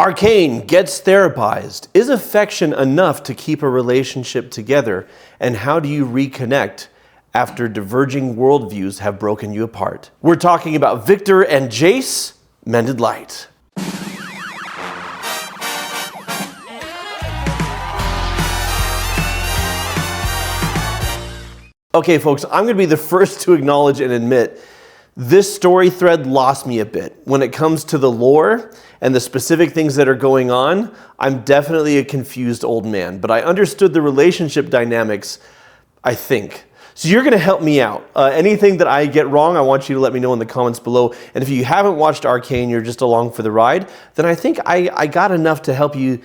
Arcane gets therapized. Is affection enough to keep a relationship together? And how do you reconnect after diverging worldviews have broken you apart? We're talking about Viktor and Jace, Mended Light. Okay, folks, I'm going to be the first to acknowledge and admit this story thread lost me a bit. When it comes to the lore and the specific things that are going on, I'm definitely a confused old man, but I understood the relationship dynamics, I think. So you're going to help me out. Anything that I get wrong, I want you to let me know in the comments below. And if you haven't watched Arcane, you're just along for the ride, then I think I got enough to help you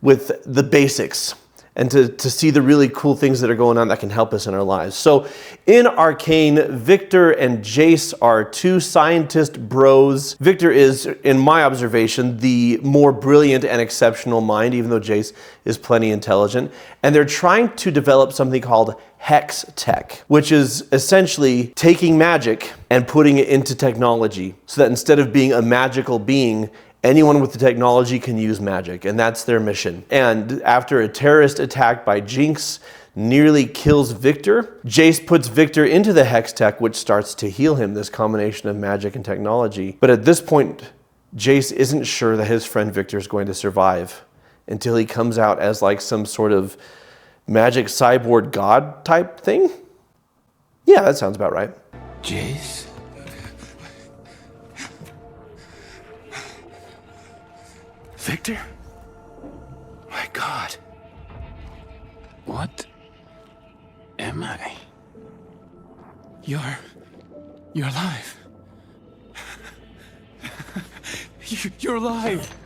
with the basics and to see the really cool things that are going on that can help us in our lives. So in Arcane, Viktor and Jace are two scientist bros. Viktor is, in my observation, the more brilliant and exceptional mind, even though Jace is plenty intelligent. And they're trying to develop something called hex tech, which is essentially taking magic and putting it into technology so that instead of being a magical being, anyone with the technology can use magic, and that's their mission. And after a terrorist attack by Jinx nearly kills Viktor, Jace puts Viktor into the hex tech, which starts to heal him, this combination of magic and technology. But at this point, Jace isn't sure that his friend Viktor is going to survive until he comes out as like some sort of magic cyborg god type thing. Yeah, that sounds about right. Jace? Viktor? My God. What am I? You're alive. You're alive.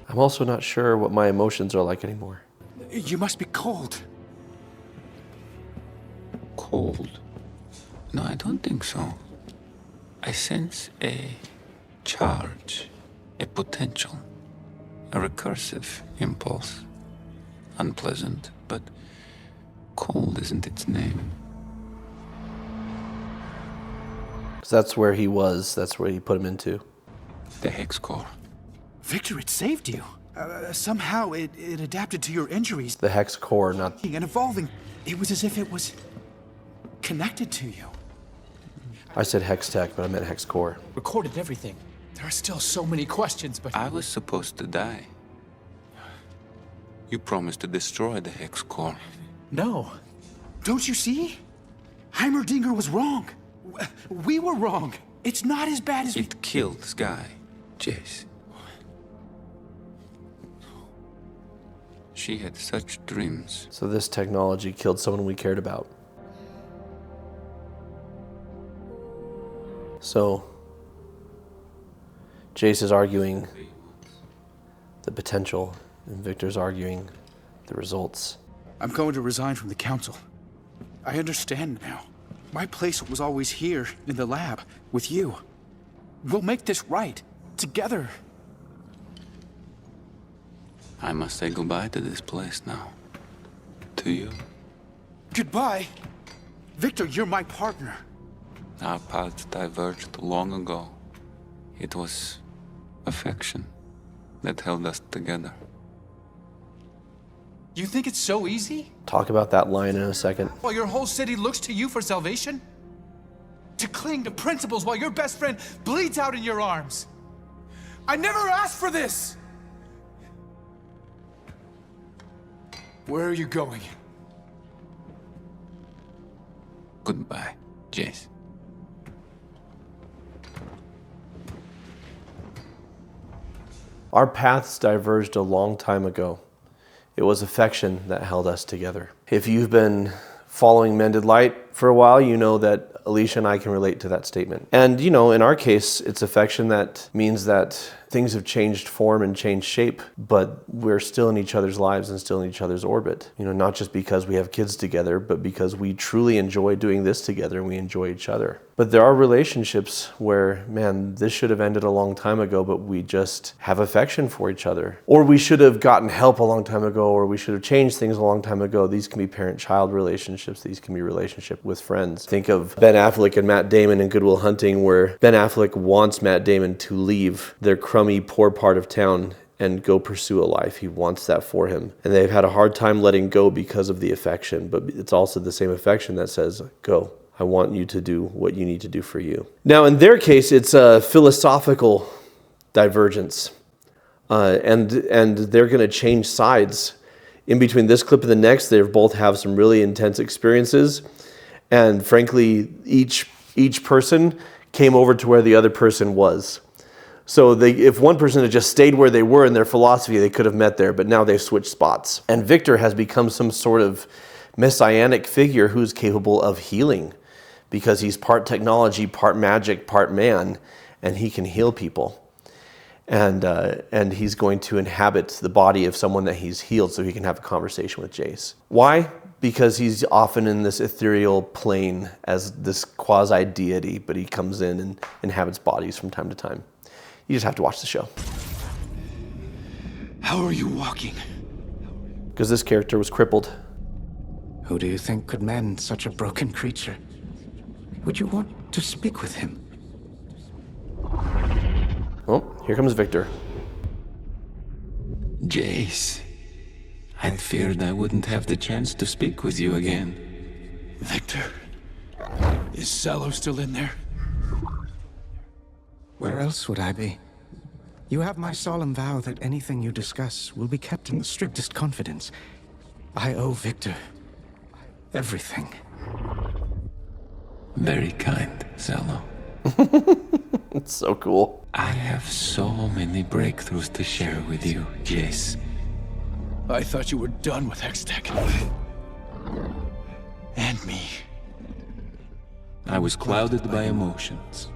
I'm also not sure what my emotions are like anymore. You must be cold. Cold? No, I don't think so. I sense a charge, a potential, a recursive impulse. Unpleasant, but cold isn't its name. So that's where he was, that's where he put him into. The hex core. Viktor, it saved you. Somehow it adapted to your injuries. The hex core, not... And evolving. It was as if it was connected to you. I said hex tech, but I meant hex core. Recorded everything. There are still so many questions, but... I was supposed to die. You promised to destroy the hex core. No. Don't you see? Heimerdinger was wrong. We were wrong. It's not as bad as... It killed Sky, Jace. She had such dreams. So this technology killed someone we cared about. So Jace is arguing the potential, and Viktor's arguing the results. I'm going to resign from the council. I understand now. My place was always here in the lab with you. We'll make this right, together. I must say goodbye to this place now. To you. Goodbye. Viktor, you're my partner. Our paths diverged long ago. It was affection that held us together. You think it's so easy? Talk about that line in a second. While your whole city looks to you for salvation? To cling to principles while your best friend bleeds out in your arms? I never asked for this! Where are you going? Goodbye, Jace. Our paths diverged a long time ago. It was affection that held us together. If you've been following Mended Light for a while, you know that Alicia and I can relate to that statement. And, you know, in our case, it's affection that means that things have changed form and changed shape, but we're still in each other's lives and still in each other's orbit. You know, not just because we have kids together, but because we truly enjoy doing this together and we enjoy each other. But there are relationships where, man, this should have ended a long time ago, but we just have affection for each other. Or we should have gotten help a long time ago, or we should have changed things a long time ago. These can be parent-child relationships. These can be relationships with friends. Think of Ben Affleck and Matt Damon in Good Will Hunting, where Ben Affleck wants Matt Damon to leave their crummy, poor part of town and go pursue a life. He wants that for him. And they've had a hard time letting go because of the affection, but it's also the same affection that says, go. I want you to do what you need to do for you. Now, in their case, it's a philosophical divergence. And they're going to change sides. In between this clip and the next, they both have some really intense experiences. And frankly, each person came over to where the other person was. So if one person had just stayed where they were in their philosophy, they could have met there, but now they've switched spots. And Viktor has become some sort of messianic figure who's capable of healing, because he's part technology, part magic, part man, and he can heal people. And he's going to inhabit the body of someone that he's healed so he can have a conversation with Jayce. Why? Because he's often in this ethereal plane as this quasi-deity, but he comes in and inhabits bodies from time to time. You just have to watch the show. How are you walking? Because this character was crippled. Who do you think could mend such a broken creature? Would you want to speak with him? Oh, here comes Viktor. Jayce, I feared I wouldn't have the chance to speak with you again. Viktor, is Sallow still in there? Where else would I be? You have my solemn vow that anything you discuss will be kept in the strictest confidence. I owe Viktor everything. Very kind, Sallow. It's so cool. I have so many breakthroughs to share with you, Jayce. I thought you were done with Hextech. And me. I was clouded by emotions.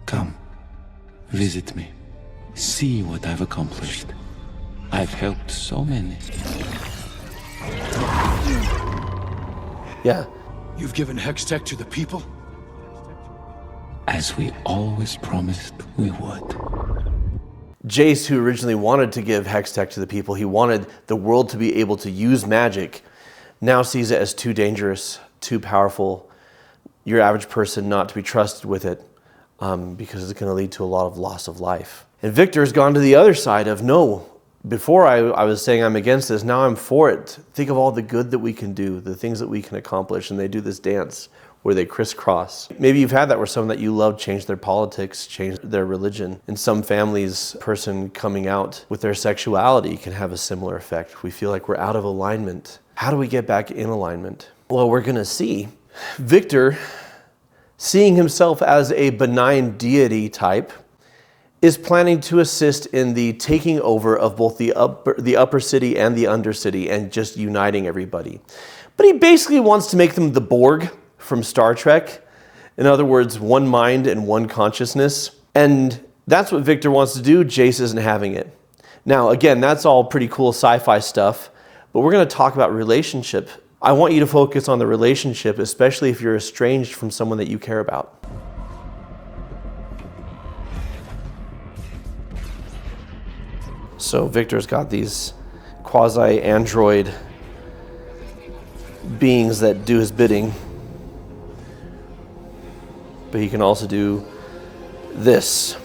Come, visit me. See what I've accomplished. I've helped so many. Yeah. You've given Hextech to the people? As we always promised we would. Jayce, who originally wanted to give Hextech to the people, he wanted the world to be able to use magic, now sees it as too dangerous, too powerful, your average person not to be trusted with it, because it's going to lead to a lot of loss of life. And Viktor has gone to the other side of, no, before I was saying I'm against this, now I'm for it. Think of all the good that we can do, the things that we can accomplish, and they do this dance where they crisscross. Maybe you've had that where someone that you love changed their politics, changed their religion. In some families, a person coming out with their sexuality can have a similar effect. We feel like we're out of alignment. How do we get back in alignment? Well, we're gonna see Viktor, seeing himself as a benign deity type, is planning to assist in the taking over of both the upper city and the undercity and just uniting everybody. But he basically wants to make them the Borg from Star Trek. In other words, one mind and one consciousness. And that's what Viktor wants to do. Jayce isn't having it. Now, again, that's all pretty cool sci-fi stuff, but we're going to talk about relationship. I want you to focus on the relationship, especially if you're estranged from someone that you care about. So Viktor's got these quasi-android beings that do his bidding. But he can also do this.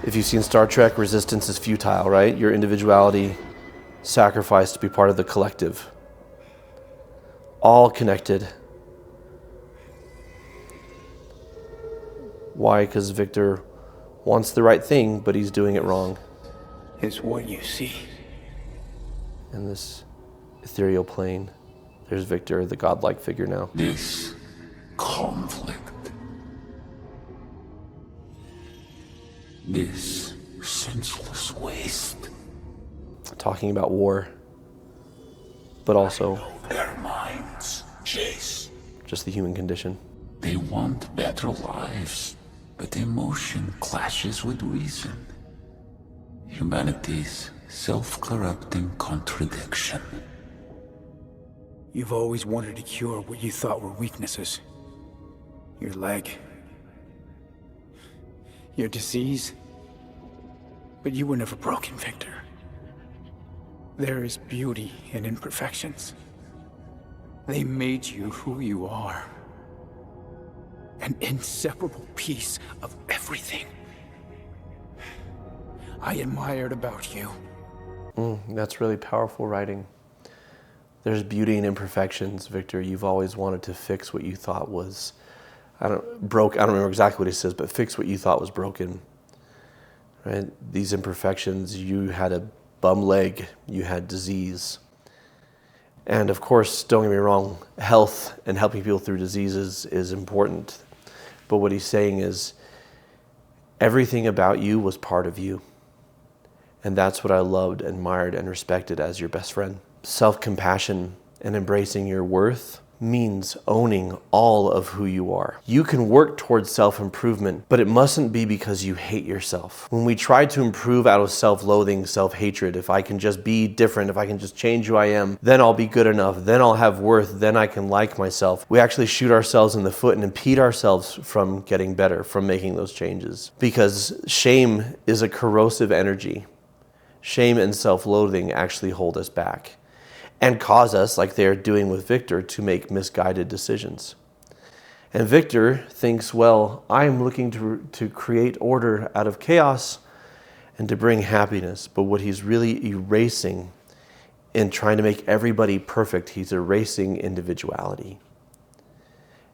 If you've seen Star Trek, resistance is futile, right? Your individuality sacrificed to be part of the collective. All connected. Why? Because Viktor wants the right thing, but he's doing it wrong. Is what you see. In this ethereal plane, there's Viktor, the godlike figure now. This conflict. This senseless waste. Talking about war, but also their minds, Jayce. just the human condition. They want better lives, but emotion clashes with reason. Humanity's self-corrupting contradiction. You've always wanted to cure what you thought were weaknesses. Your leg. Your disease. But you were never broken, Viktor. There is beauty in imperfections. They made you who you are. An inseparable piece of everything I admired about you. That's really powerful writing. There's beauty in imperfections, Viktor. You've always wanted to fix what you thought was, I don't remember exactly what he says, but fix what you thought was broken. Right? These imperfections, you had a bum leg, you had disease. And of course, don't get me wrong, health and helping people through diseases is important. But what he's saying is, everything about you was part of you. And that's what I loved, admired, and respected as your best friend. Self-compassion and embracing your worth means owning all of who you are. You can work towards self-improvement, but it mustn't be because you hate yourself. When we try to improve out of self-loathing, self-hatred, if I can just be different, if I can just change who I am, then I'll be good enough, then I'll have worth, then I can like myself. We actually shoot ourselves in the foot and impede ourselves from getting better, from making those changes. Because shame is a corrosive energy. Shame and self-loathing actually hold us back and cause us, like they're doing with Viktor, to make misguided decisions. And Viktor thinks, well, I am looking to create order out of chaos and to bring happiness. But what he's really erasing in trying to make everybody perfect, he's erasing individuality.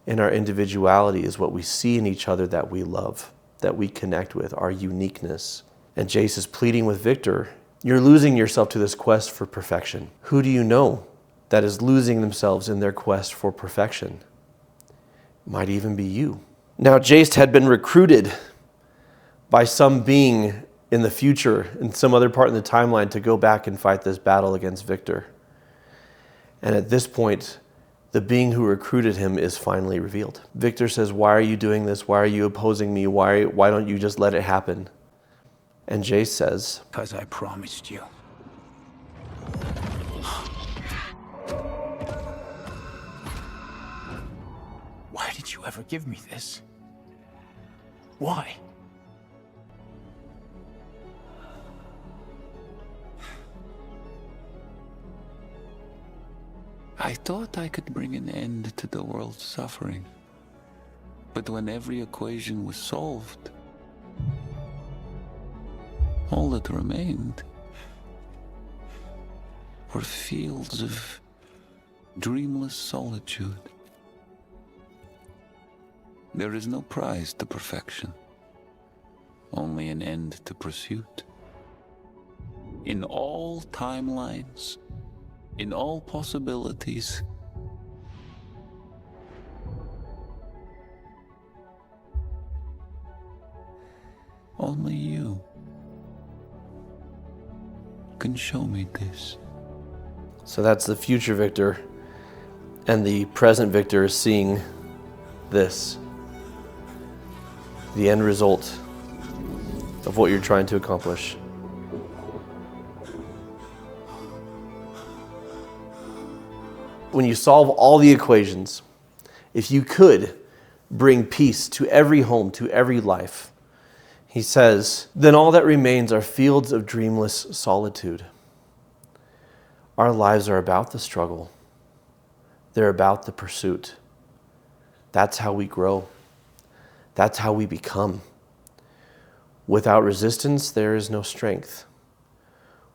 And our individuality is what we see in each other that we love, that we connect with, our uniqueness. And Jace is pleading with Viktor, you're losing yourself to this quest for perfection. Who do you know that is losing themselves in their quest for perfection? It might even be you. Now, Jace had been recruited by some being in the future, in some other part in the timeline, to go back and fight this battle against Viktor. And at this point, the being who recruited him is finally revealed. Viktor says, why are you doing this? Why are you opposing me? Why don't you just let it happen? And Jace says, Because I promised you. Why did you ever give me this? Why? I thought I could bring an end to the world's suffering. But when every equation was solved, all that remained were fields of dreamless solitude. There is no prize to perfection, only an end to pursuit. In all timelines, in all possibilities, only you can show me this. so that's the future Viktor, and the present Viktor is seeing this, the end result of what you're trying to accomplish. When you solve all the equations, if you could bring peace to every home, to every life, he says, then all that remains are fields of dreamless solitude. Our lives are about the struggle. They're about the pursuit. That's how we grow. That's how we become. Without resistance, there is no strength.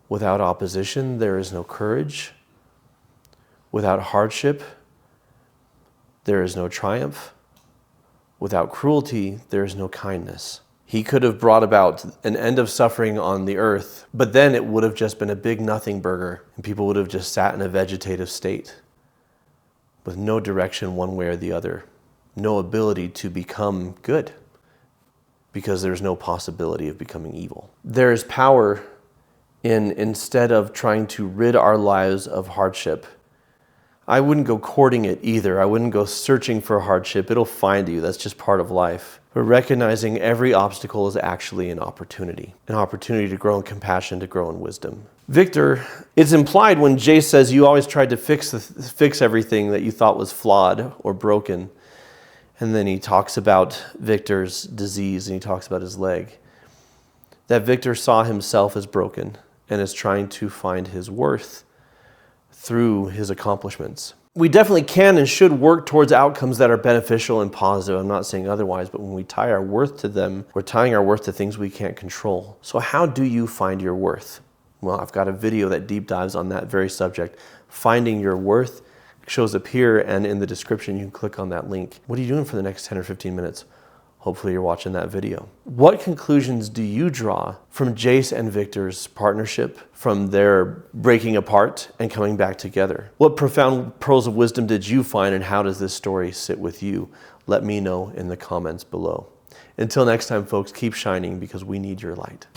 Without opposition, there is no courage. Without hardship, there is no triumph. Without cruelty, there is no kindness. He could have brought about an end of suffering on the earth, but then it would have just been a big nothing burger, and people would have just sat in a vegetative state with no direction one way or the other, no ability to become good, because there's no possibility of becoming evil. There is power in, instead of trying to rid our lives of hardship, I wouldn't go courting it either. I wouldn't go searching for hardship. It'll find you. That's just part of life. But recognizing every obstacle is actually an opportunity to grow in compassion, to grow in wisdom. Viktor, it's implied when Jace says you always tried to fix everything that you thought was flawed or broken. And then he talks about Viktor's disease and he talks about his leg. That Viktor saw himself as broken and is trying to find his worth through his accomplishments. We definitely can and should work towards outcomes that are beneficial and positive. I'm not saying otherwise, but when we tie our worth to them, we're tying our worth to things we can't control. So how do you find your worth? Well, I've got a video that deep dives on that very subject. Finding your worth shows up here and in the description. You can click on that link. What are you doing for the next 10 or 15 minutes? Hopefully you're watching that video. What conclusions do you draw from Jayce and Viktor's partnership, from their breaking apart and coming back together? What profound pearls of wisdom did you find, and how does this story sit with you? Let me know in the comments below. Until next time, folks, keep shining because we need your light.